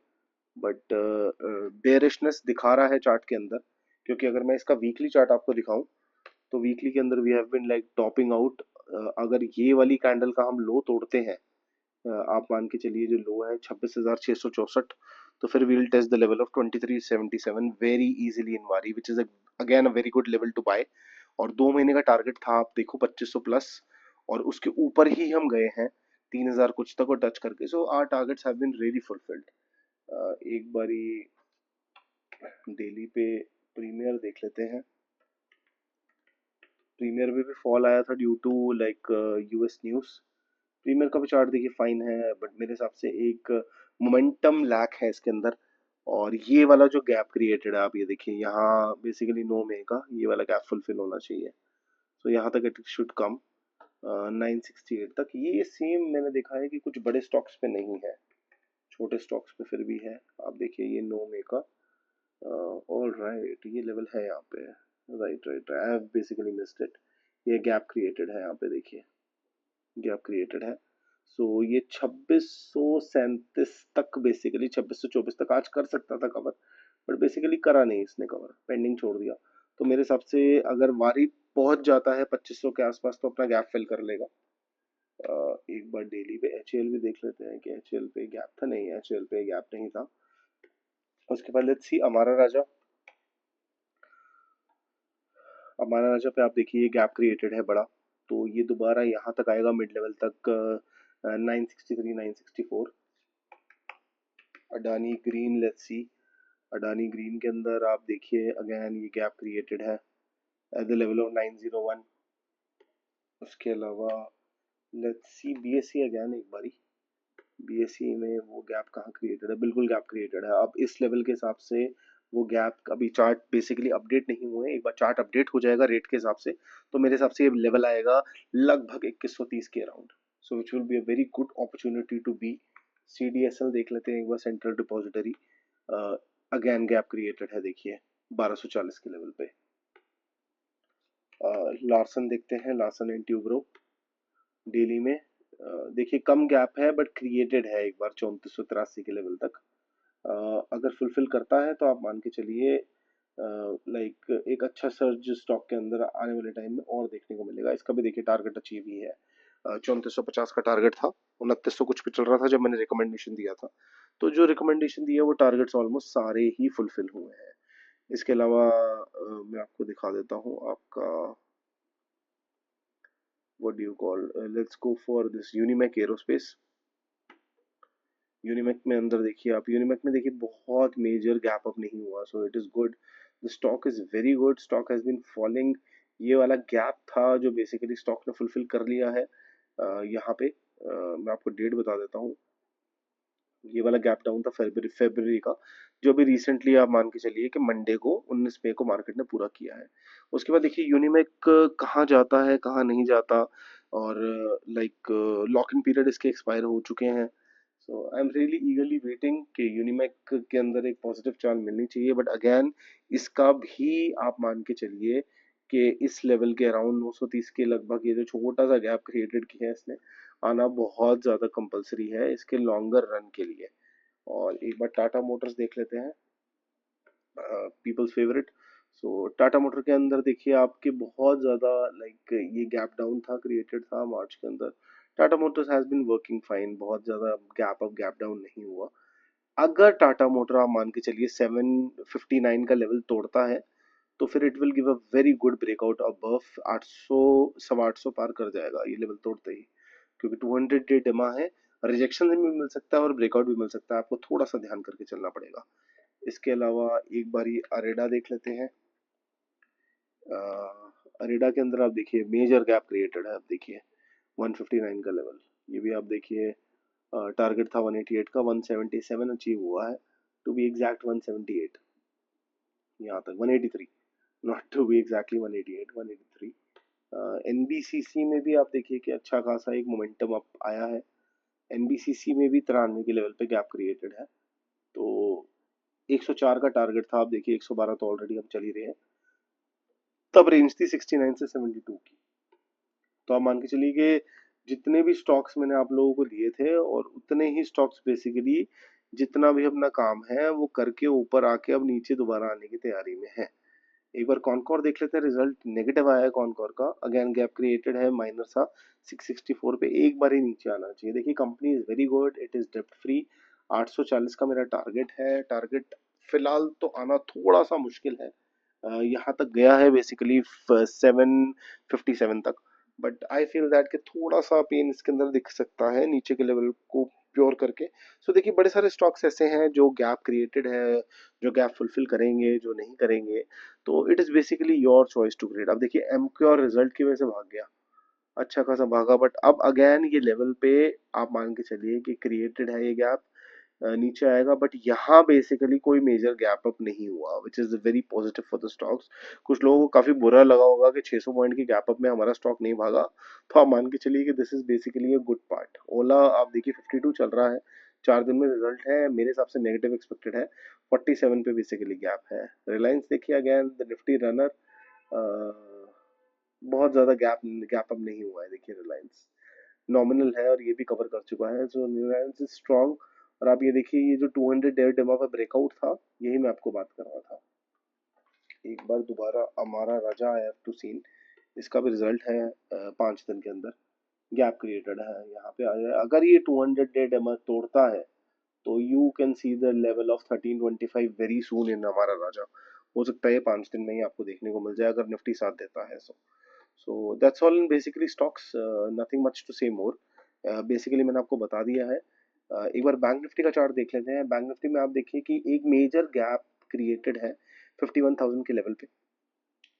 Speaker 1: बट बेयरिशनेस दिखा रहा है चार्ट के अंदर। क्योंकि अगर मैं इसका वीकली चार्ट आपको दिखाऊं, तो वीकली के अंदर we have been like topping out. अगर ये वाली कैंडल का हम लो तोड़ते हैं, आप मान के चलिए जो लो है 26,664, तो फिर we will test the level of 2377 very easily in Waaree, which is again a very good level to buy. और 2 महीने का टारगेट था, आप देखो 2500 प्लस, और उसके ऊपर ही हम गए हैं 3000 कुछ तक को टच करके। So our targets have been really fulfilled. एक बारी डेली पे प्रीमियर देख लेते हैं। प्रीमियर में भी फॉल आया था due to like US news. Premier का भी चार्ट देखिए फाइन है, बट मेरे हिसाब से एक मोमेंटम लैक है इसके अंदर। और ये वाला जो गैप क्रिएटेड है, आप ये देखिए यहाँ बेसिकली 9 मई का ये वाला गैप फुलफिल होना चाहिए। तो यहाँ तक इट शुड कम 968 तक। ये सेम मैंने देखा है कि कुछ बड़े स्टॉक्स पे नहीं है, छोटे स्टॉक्स पे फिर भी है। आप देखिए ये 9 मई का, ऑल राइट, ये लेवल है यहाँ पे। Right right, I have basically missed it. ये गैप क्रिएटेड है, यहाँ पे देखिए गैप क्रिएटेड है। सो ये 2637 तक, बेसिकली 2624 तक आज कर सकता था कवर, बट बेसिकली करा नहीं इसने कवर, पेंडिंग छोड़ दिया। तो मेरे हिसाब से अगर वारी पहुंच जाता है 2500 के आसपास, तो अपना गैप फिल कर लेगा। एक बार डेली पे एचएल भी देख लेते हैं कि एचएल पे गैप था। नहीं, एचएल पे गैप नहीं था। उसके बाद लेट्स सी अमारा राजा। अमारा राजा पे आप देखिए ये गैप क्रिएटेड है बड़ा, तो ये दोबारा यहाँ तक आएगा मिड लेवल तक 963 964। Adani green, let's see. Adani green के अंदर आप देखिए अगेन ये गैप क्रिएटेड है एट द लेवल ऑफ 901। उसके अलावा लेट्स सी बीएससी अगेन एक बारी। बीएससी में वो गैप कहाँ क्रिएटेड है, बिल्कुल गैप क्रिएटेड है। अब इस लेवल के हिसाब से वो गैप, अभी चार्ट बेसिकली अपडेट नहीं हुए, एक बार चार्ट अपडेट हो जाएगा रेट के हिसाब से, तो मेरे हिसाब से ये लेवल आएगा लगभग 2130 के around. So which will be a very good opportunity to be. CDSL देख लेते हैं एक बार, central depository. Again gap created है, देखिए 1240 के लेवल पे। लार्सन देखते हैं, लार्सन एंड ट्यूब्रो डेली में। देखिए कम गैप है बट क्रिएटेड है एक बार 3483 के लेवल तक। अगर फुलफिल करता है तो आप मान के चलिए लाइक एक अच्छा सर्ज स्टॉक के अंदर आने वाले टाइम में और देखने को मिलेगा। इसका भी देखिए टारगेट अचीव ही है। 3450 का टारगेट था, 2900 कुछ पे चल रहा था जब मैंने रिकमेंडेशन दिया था। तो जो रिकमेंडेशन दिया वो टारगेट्स ऑलमोस्ट सारे ही फुलफिल हुए हैं। इसके अलावा मैं आपको दिखा देता हूँ आपका, what do you call, let's go for this Unimech aerospace. Unimech में अंदर देखिए आप, यूनिमैक में देखिए बहुत मेजर गैप अप नहीं हुआ, so it is good. The stock is very good, stock has been falling. ये वाला गैप था जो बेसिकली स्टॉक ने फुलफिल कर लिया है। यहाँ पे मैं आपको डेट बता देता हूँ। ये वाला गैप डाउन था फरवरी का, जो भी रिसेंटली आप मान के चलिए कि मंडे को 19 मई को मार्केट ने पूरा किया है। उसके बाद देखिए यूनिमैक कहाँ जाता है कहाँ नहीं जाता, और लाइक लॉक इन पीरियड इसके एक्सपायर हो चुके हैं। So I am really eagerly waiting कि यूनिमैक के अंदर एक पॉजिटिव चाल मिलनी चाहिए, बट अगेन इसका भी आप मान के चलिए कि इस लेवल के अराउंड 930 के लगभग ये जो छोटा सा गैप क्रिएटेड किया है इसने, आना बहुत ज़्यादा कंपलसरी है इसके लॉन्गर रन के लिए। और एक बार टाटा मोटर्स देख लेते हैं, पीपल्स फेवरेट। सो टाटा मोटर के अंदर देखिए आपके बहुत ज़्यादा लाइक ये गैप डाउन था, क्रिएटेड था मार्च के अंदर। Tata Motors has been working fine, बहुत ज़्यादा गैप अप गैप डाउन नहीं हुआ। अगर टाटा मोटर आप मान के चलिए 759 का लेवल तोड़ता है तो फिर it will give a very good breakout above 800, 850 पार कर जाएगा ये लेवल तोड़ते ही, क्योंकि 200 डे डिमा है। रिजेक्शन भी मिल सकता है और ब्रेकआउट भी मिल सकता है, आपको थोड़ा सा ध्यान करके चलना पड़ेगा। इसके अलावा एक बारी अरेडा देख लेते हैं। अरेडा के अंदर आप देखिए मेजर गैप क्रिएटेड है, आप देखिए 159 का लेवल, ये भी आप देखिए टारगेट था 188 का, 177 अचीव हुआ है, टू बी एग्जैक्ट 178, यहाँ तक 183, not to be exactly 188, 183। NBCC में भी आप देखिए कि अच्छा खासा एक मोमेंटम अप आया है। एनबीसीसी में भी 93 के लेवल पे गैप क्रिएटेड है, तो 104 का टारगेट था, आप देखिए 112 तो ऑलरेडी हम चल ही रहे हैं। तब रेंज थी 69 से 72 की। तो आप मान के चलिए कि जितने भी स्टॉक्स मैंने आप लोगों को दिए थे और उतने ही स्टॉक्स बेसिकली जितना भी अपना काम है वो करके ऊपर आके अब नीचे दोबारा आने की तैयारी में है। एक बार कॉनकॉर देख लेते हैं, रिजल्ट नेगेटिव आया है कॉनकॉर का, अगेन गैप क्रिएटेड है माइनर सा 664 पे, एक बार ही नीचे आना चाहिए। देखिए company is very good, it is डेप्ट फ्री। 840 का मेरा टारगेट है, टारगेट फिलहाल तो आना थोड़ा सा मुश्किल है, यहाँ तक गया है बेसिकली 757 तक, बट आई फील दैट कि थोड़ा सा पेन इसके अंदर दिख सकता है नीचे के लेवल को प्योर करके। सो देखिए बड़े सारे स्टॉक्स ऐसे हैं जो गैप क्रिएटेड है, जो गैप फुलफिल करेंगे, जो नहीं करेंगे, तो it is basically your choice to grade. अब देखिए एमक्योर रिजल्ट की वजह से भाग गया, अच्छा खासा भागा, बट अब अगेन ये लेवल पे आप मान के चलिए कि क्रिएटेड है ये गैप, नीचे आएगा, बट यहाँ बेसिकली कोई मेजर गैप अप नहीं हुआ, which is very positive for the stocks. कुछ लोगों को काफी बुरा लगा होगा कि 600 पॉइंट की गैप अप में हमारा स्टॉक नहीं भागा, तो आप मान के चलिए कि this is basically a good part. Ola आप देखिए 52 चल रहा है, 4 दिन में रिजल्ट है, मेरे हिसाब से नेगेटिव एक्सपेक्टेड है, 47 पे बेसिकली गैप है। रिलायंस देखिए अगेन द निफ्टी रनर, बहुत ज्यादा गैप गैप अप नहीं हुआ है, देखिए रिलायंस नॉमिनल है और ये भी कवर कर चुका है, सो रिलायंस इज स्ट्रॉन्ग। और आप ये देखिए ये जो 200 डेयर डेमा का ब्रेकआउट था, यही मैं आपको बात कर रहा था। एक बार दोबारा हमारा राजा आई हैव टू सीन, इसका भी रिजल्ट है 5 दिन के अंदर गैप क्रिएटेड है, यहाँ पे आ जाए। अगर ये 200 डे डेमा तोड़ता है तो you can see the level of 1325 very soon in Amara Raja. हो सकता है 5 दिन में ही आपको देखने को मिल जाए अगर निफ्टी साथ देता है। So that's all in basically stocks, nothing much to say more. Basically मैंने आपको बता दिया है। एक बार बैंक निफ्टी का चार्ट देख लेते हैं। बैंक निफ्टी में आप देखिए कि एक मेजर गैप क्रिएटेड है 51,000 के लेवल पे,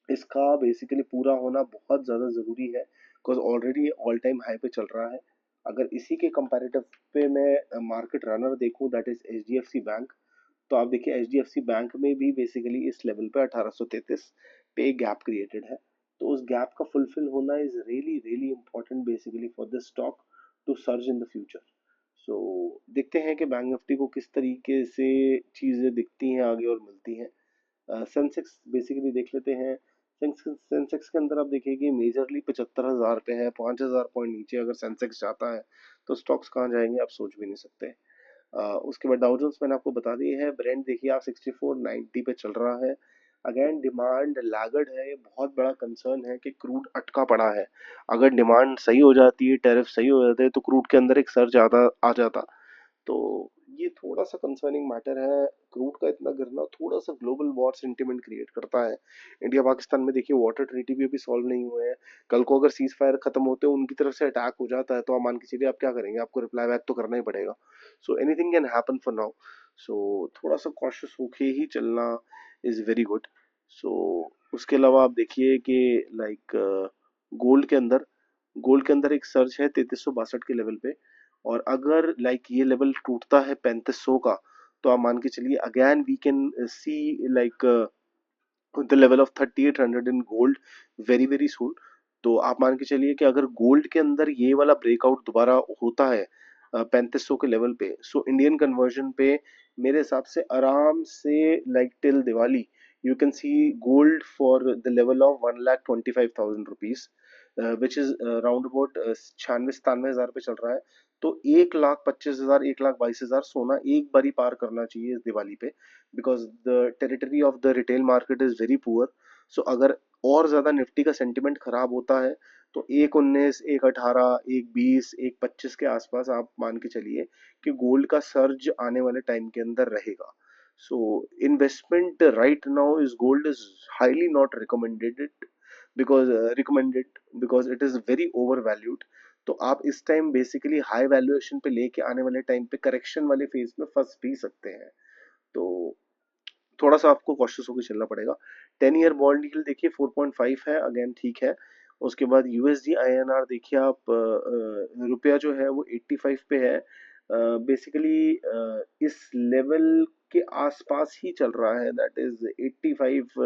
Speaker 1: इसका बेसिकली पूरा होना बहुत ज़्यादा ज़रूरी है, because already all time high पे चल रहा है। अगर इसी के कंपैरेटिव पे मैं मार्केट रनर देखूं that is H D F C bank, तो आप देखिए H D F C bank में भी बेसिकली इस लेवल पे 1833 पे गैप क्रिएटेड है, तो उस गैप का फुलफिल होना is really really important basically for this stock to surge in the future. So देखते हैं कि बैंक निफ्टी को किस तरीके से चीज़ें दिखती हैं आगे और मिलती हैं। सेंसेक्स बेसिकली देख लेते हैं। सेंसेक्स के अंदर आप देखिए कि मेजरली 75,000 पे है, 5,000 पॉइंट नीचे अगर सेंसेक्स जाता है तो स्टॉक्स कहाँ जाएंगे आप सोच भी नहीं सकते। उसके बाद डाउ जोन्स मैंने आपको बता दी है। ब्रेंड देखिए आप 6490 पे चल रहा है, अगेन डिमांड लैगर्ड है, ये बहुत बड़ा कंसर्न है कि क्रूड अटका पड़ा है। अगर डिमांड सही हो जाती है, टैरिफ सही हो जाते हैं, तो क्रूड के अंदर एक सर्ज आ जाता, तो ये थोड़ा सा कंसर्निंग मैटर है। क्रूड का इतना गिरना थोड़ा सा ग्लोबल वॉर सेंटिमेंट क्रिएट करता है। इंडिया पाकिस्तान में देखिए वाटर ट्रीटी भी अभी सॉल्व नहीं हुए हैं, कल को अगर सीज फायर खत्म होते हैं उनकी तरफ से अटैक हो जाता है तो आप मान के चलिए आप क्या करेंगे, आपको रिप्लाई बैक तो करना ही पड़ेगा। So anything can happen for now, so थोड़ा सा कॉशियस होके ही चलना इज वेरी गुड। सो उसके अलावा आप देखिए कि लाइक गोल्ड के अंदर गोल्ड के अंदर एक सर्च है 3362 के लेवल पे, और अगर लाइक ये लेवल टूटता है 3500 का, तो आप मान के चलिए again we can see like the level of 3800 in gold very very soon. तो आप मान के चलिए कि अगर गोल्ड के अंदर ये वाला ब्रेकआउट दोबारा होता है 3500 के लेवल पे, सो इंडियन कन्वर्जन पे मेरे हिसाब से आराम से like till Diwali you can see gold for the level of 1,25,000 rupees, which is round about 96-97 हजार पे चल रहा है। तो 1,25,000 1,22,000 सोना एक बारी पार करना चाहिए इस दिवाली पे, because the territory of the retail market is very poor. So अगर और ज्यादा निफ्टी का सेंटिमेंट खराब होता है तो 1,19, 1,18, 1,20, 1,25 के आसपास आप मान के चलिए कि गोल्ड का सर्ज आने वाले टाइम के अंदर रहेगा। So investment right now is gold is highly not recommended because it is very over valued. तो आप इस टाइम बेसिकली हाई वैल्यूएशन पे लेके आने वाले टाइम पे करेक्शन वाले फेज में फंस भी सकते हैं। तो थोड़ा सा आपको कॉशियस होकर चलना पड़ेगा। 10 ईयर बॉन्ड यील्ड देखिए 4.5 है, अगेन ठीक है। उसके बाद यूएसडी आईएनआर देखिए आप, रुपया जो है वो 85 पे है। बेसिकली इस लेवल के आसपास ही चल रहा है, दैट इज 85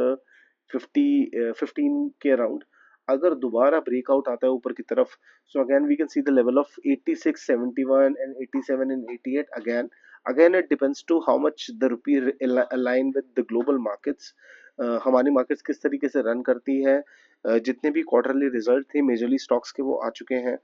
Speaker 1: 15 के अराउंड। अगर दोबारा ब्रेकआउट आता है ऊपर की तरफ, so again we can see the level of 86, 71 and 87 and 88 again it depends to how much the rupee align with the global markets। हमारी मार्केट्स किस तरीके से रन करती है। जितने भी क्वार्टरली रिजल्ट थे मेजरली स्टॉक्स के वो आ चुके हैं।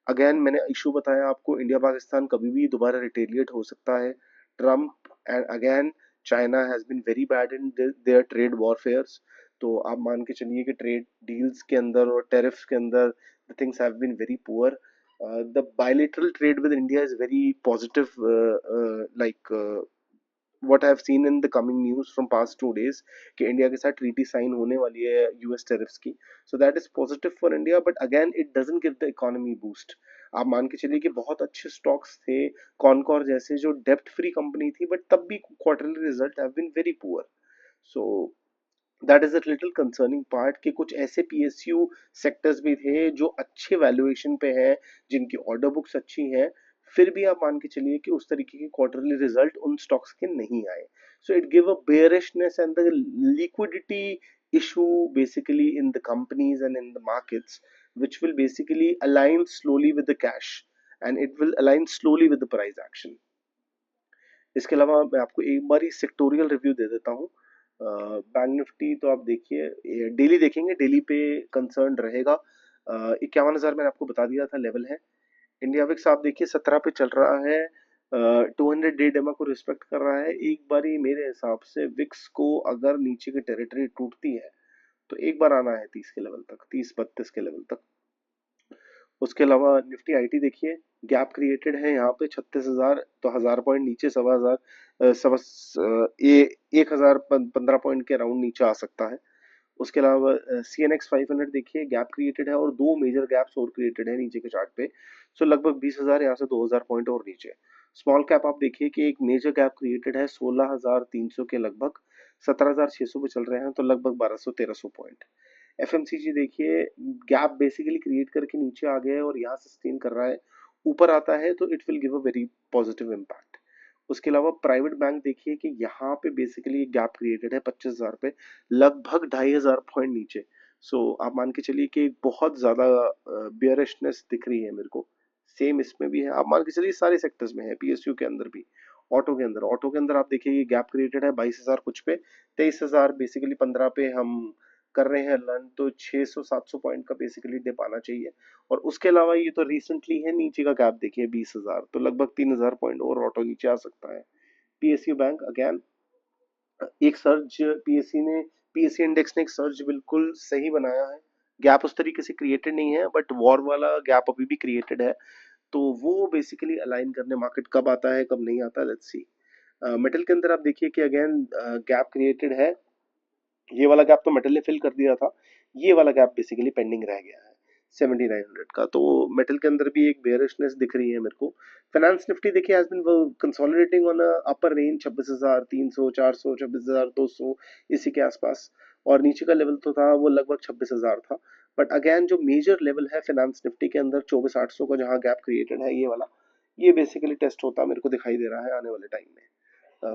Speaker 1: अगेन मैंने इशू बताया आपको, इंडिया पाकिस्तान कभी भी दोबारा रिटेलिएट हो सकता है। Trump and again China has been very bad in their trade warfares. तो आप मान के चलिए कि ट्रेड डील्स के अंदर और टेरिफ्स के अंदर the things have been very poor. the bilateral trade with India is very positive, like what I have seen in the coming news from past 2 days कि इंडिया के साथ ट्रीटी साइन होने वाली है यूएस टेरिफ्स की। सो that is positive for India, but again it doesn't give the economy boost. आप मान के चलिए कि बहुत अच्छे स्टॉक्स थे, कॉनकॉर जैसे जो डेप्ट फ्री कंपनी थी, बट तब भी quarterly result have been very poor. So that is a little concerning part कि कुछ ऐसे पीएसयू सेक्टर्स भी थे जो अच्छे वैल्यूएशन पे हैं, जिनकी ऑर्डर बुक्स अच्छी हैं, फिर भी आप मान के चलिए कि उस तरीके के क्वार्टरली रिजल्ट उन स्टॉक्स के नहीं आए। So it give a bearishness and the liquidity issue basically in the companies and in the markets, which will basically align slowly with the cash and it will align slowly with the price action। इसके अलावा मैं आपको एक बार ही sectoral review दे देता हूँ। Bank Nifty तो आप देखिए, डेली देखेंगे, डेली पे कंसर्न रहेगा। 51,000 मैंने आपको बता दिया था लेवल है। इंडिया विक्स आप देखिए 17 पे चल रहा है, 200 डे डेमा को रिस्पेक्ट कर रहा है। एक बार ही मेरे हिसाब से विक्स को अगर नीचे की टेरिटरी टूटती है तो एक बार आना है 30 के लेवल तक, 30-32 के लेवल तक। उसके अलावा निफ्टी आईटी देखिए, गैप क्रिएटेड है यहाँ पे 36,000, तो 1,000 पॉइंट नीचे, 1,1500 1,015 पॉइंट के अराउंड नीचे आ सकता है। उसके अलावा CNX 500 देखिए, गैप क्रिएटेड है और दो मेजर गैप्स और क्रिएटेड है नीचे के चार्ट पे। सो लगभग 20,000 यहाँ से 2,000 पॉइंट और नीचे। स्मॉल कैप आप देखिए कि एक मेजर गैप क्रिएटेड है 16,300 के लगभग, 17,600 पे चल रहे हैं, तो लगभग 1,200-1,300 पॉइंट। एफएमसीजी देखिए, गैप बेसिकली क्रिएट करके नीचे आ गया है और यहाँ सस्टेन कर रहा है। ऊपर आता है तो it will give a very positive impact. उसके अलावा प्राइवेट बैंक देखिए कि यहाँ पे बेसिकली गैप क्रिएटेड है 25,000 पे, लगभग 2,500 पॉइंट नीचे। सो आप मान के चलिए कि बहुत ज्यादा बियरिशनेस दिख रही है मेरे को। सेम इसमें भी है, आप मान के चलिए सारे सेक्टर्स में है, पीएसयू के अंदर भी। ऑटो के अंदर आप देखिए ये गैप क्रिएटेड है 22,000 कुछ पे, 23,000 बेसिकली 15 पे हम कर रहे हैं लर्न, तो 600-700 पॉइंट का बेसिकली डिप आना चाहिए। और उसके अलावा ये तो रिसेंटली है, नीचे का गैप देखिए 20,000, तो लगभग 3,000 पॉइंट और ऑटो नीचे आ सकता है। पीएसयू बैंक अगेन एक सर्ज, पीएससी इंडेक्स ने एक सर्ज बिल्कुल सही बनाया है। गैप उस तरीके से क्रिएटेड नहीं है, बट वॉर वाला गैप अभी भी क्रिएटेड है, तो वो बेसिकली अलाइन करने मार्केट कब आता है कब नहीं आता, लेट्स सी। मेटल के अंदर आप देखिए कि अगेन गैप क्रिएटेड है। ये वाला गैप तो मेटल ने फिल कर दिया था, ये वाला गैप बेसिकली पेंडिंग रह गया है 7900 का। तो मेटल के अंदर भी एक बेयरिशनेस दिख रही है मेरे को। फाइनेंस निफ्टी देखिए has been consolidating on a upper range 26,300, 400, 26,200 इसी के आसपास, और नीचे का लेवल तो था वो लगभग 26,000 था। बट अगेन जो मेजर लेवल है फाइनेंस निफ्टी के अंदर 24,800 का जहाँ गैप क्रिएटेड है, ये वाला, ये बेसिकली टेस्ट होता मेरे को दिखाई दे रहा है आने वाले टाइम में।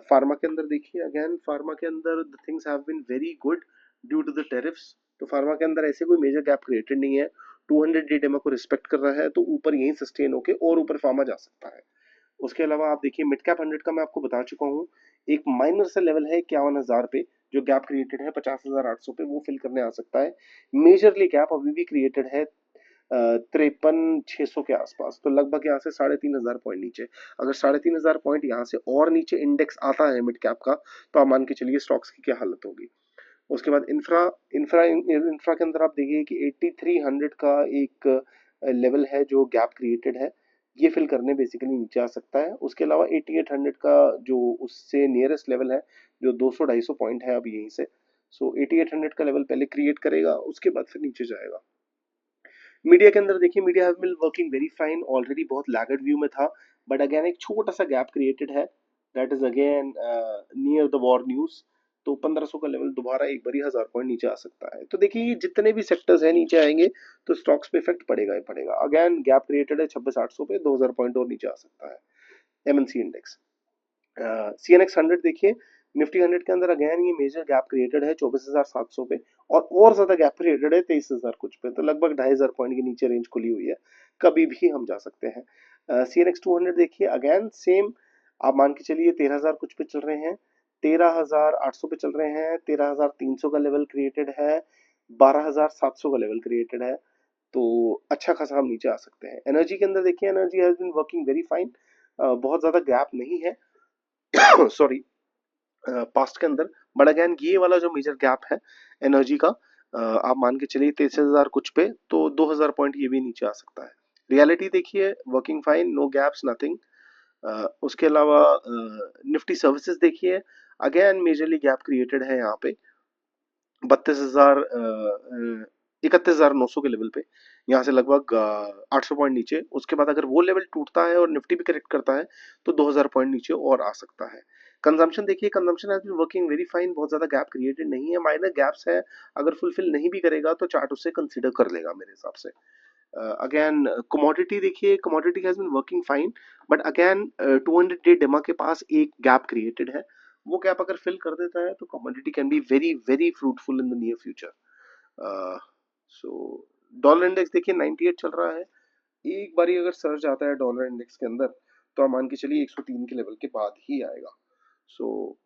Speaker 1: फार्मा के अंदर देखिए, अगेन फार्मा के अंदर the things have been very good due to the tariffs. तो फार्मा के अंदर ऐसे कोई मेजर गैप क्रिएटेड नहीं है, 200 डे डेमा को रिस्पेक्ट कर रहा है, तो ऊपर यहीं सस्टेन होके और ऊपर फार्मा जा सकता है। उसके अलावा आप देखिए मिड कैप 100 का मैं आपको बता चुका हूँ, एक माइनर सा लेवल है 51,000 पे, जो गैप क्रिएटेड है 50,800 पे, वो फिल करने आ सकता है। मेजरली गैप अभी भी क्रिएटेड है 53,600 के आसपास, तो लगभग यहाँ से 3,500 पॉइंट नीचे। अगर 3,500 पॉइंट यहाँ से और नीचे इंडेक्स आता है मिड कैप का, तो आप मान के चलिए स्टॉक्स की क्या हालत होगी। उसके बाद इंफ्रा इंफ्रा इंफ्रा के अंदर आप देखिए कि 8300 का एक लेवल है जो गैप क्रिएटेड है, ये फिल करने बेसिकली नीचे आ सकता है। उसके अलावा 8800 का जो उससे नियरेस्ट लेवल है, जो 200-250 पॉइंट है अब यहीं से, सो 8800 का लेवल पहले क्रिएट करेगा, उसके बाद फिर नीचे जाएगा। मीडिया के अंदर देखिए, media have been working very fine, already बहुत लैगर्ड व्यू में था, बट अगेन एक छोटा सा गैप क्रिएटेड है, that is again near the war news. तो 1500 का लेवल दोबारा एक बारी 1000 पॉइंट नीचे आ सकता है। तो देखिए ये जितने भी सेक्टर्स हैं नीचे आएंगे तो स्टॉक्स पे इफेक्ट पड़ेगा ही पड़ेगा। अगेन गैप क्रिएटेड है 26,800 पे, 2000 पॉइंट और नीचे आ सकता है। एमएनसी इंडेक्स, CNX 100 देखिए, निफ्टी 100 के अंदर अगेन ये मेजर गैप क्रिएटेड है 24,700 पे, और ज्यादा गैप क्रिएटेड है 23,000 कुछ पे, तो लगभग 2,500 पॉइंट के नीचे रेंज खुली हुई है, कभी भी हम जा सकते हैं। CNX 200 देखिए, अगेन सेम, आप मान के चलिए 13,000 कुछ पे चल रहे हैं, 13,800 पे चल रहे हैं, 13,300 का लेवल क्रिएटेड है, 12,700 का लेवल क्रिएटेड है, तो अच्छा खासा हम नीचे आ सकते हैं। एनर्जी के अंदर देखिए, energy has been working very fine, बहुत ज्यादा गैप नहीं है सॉरी पास्ट के अंदर, बट अगेन ये वाला जो मेजर गैप है एनर्जी का, आप मान के चलिए 23,000 कुछ पे, तो 2,000 पॉइंट ये भी नीचे आ सकता है। रियलिटी देखिए, working fine, no gaps, nothing. उसके अलावा निफ्टी सर्विसेज देखिए, अगेन मेजरली गैप क्रिएटेड है यहाँ पे 32,000 31,900 के लेवल पे, यहाँ से लगभग 800 पॉइंट नीचे। उसके बाद अगर वो लेवल टूटता है और निफ्टी भी करेक्ट करता है तो 2,000 पॉइंट नीचे और आ सकता है। कंजम्पशन देखिए, consumption has been working very fine, बहुत ज्यादा गैप क्रिएटेड नहीं है, माइनर गैप्स है, अगर फुलफिल नहीं भी करेगा तो चार्ट उसे कंसीडर कर लेगा मेरे हिसाब से। अगेन कमोडिटी देखिए, commodity has been working fine, but again 200 day DEMA के पास एक गैप क्रिएटेड है, वो गैप अगर फिल कर देता है तो commodity can be very very fruitful in the near future. So dollar index देखिए 98 चल रहा है, एक बारी अगर सर्ज आता है डॉलर इंडेक्स के अंदर तो आप मान के चलिए 103 के लेवल के बाद ही आएगा। सो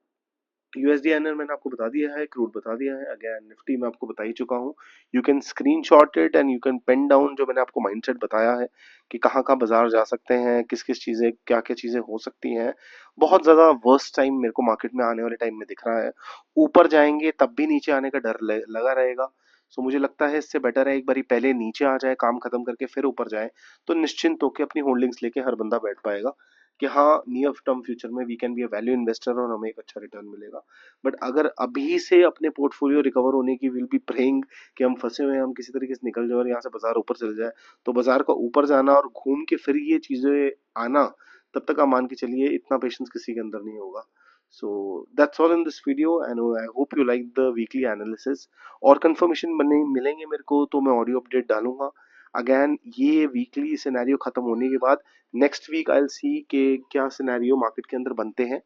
Speaker 1: यूएसडी एनर मैंने आपको बता दिया है, क्रूड बता दिया है, अगेन निफ्टी मैं आपको बता ही चुका हूँ। You can screenshot it and you can pen down जो मैंने आपको माइंडसेट बताया है कि कहाँ कहाँ बाजार जा सकते हैं, किस किस चीज़ें क्या क्या चीज़ें हो सकती हैं। बहुत ज़्यादा वर्स्ट टाइम मेरे को मार्केट में आने वाले टाइम में दिख रहा है, ऊपर जाएंगे तब भी नीचे आने का डर लगा रहेगा। सो मुझे लगता है इससे बेटर है एक बारी पहले नीचे आ जाए, काम खत्म करके फिर ऊपर जाए, तो निश्चिंत होकर अपनी होल्डिंग्स लेके हर बंदा बैठ पाएगा कि हाँ नियर टर्म फ्यूचर में we can be a value investor और हमें एक अच्छा रिटर्न मिलेगा। बट अगर अभी से अपने पोर्टफोलियो रिकवर होने की विल बी प्रेइंग कि हम फंसे हुए हैं, हम किसी तरीके से निकल जाए और यहाँ से बाजार ऊपर चल जाए, तो बाजार का ऊपर जाना और घूम के फिर ये चीजें आना, तब तक आप मान के चलिए इतना पेशेंस किसी के अंदर नहीं होगा। So that's all in this video and I hope you like the weekly analysis. और कंफर्मेशन बने मिलेंगे मेरे को तो मैं ऑडियो अपडेट डालूंगा। अगेन ये वीकली सिनेरियो खत्म होने के बाद next week I will see के क्या सिनेरियो मार्केट के अंदर बनते हैं,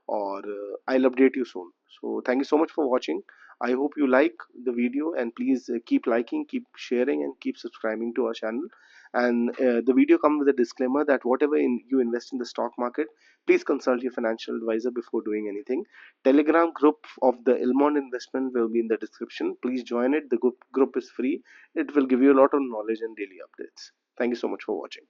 Speaker 1: or I'll update you soon. So thank you so much for watching. I hope you like the video and please keep liking, keep sharing and keep subscribing to our channel. And the video comes with a disclaimer that whatever you invest in the stock market, please consult your financial advisor before doing anything. Telegram group of the Ilmond Investment will be in the description. Please join it. The group is free. It will give you a lot of knowledge and daily updates. Thank you so much for watching.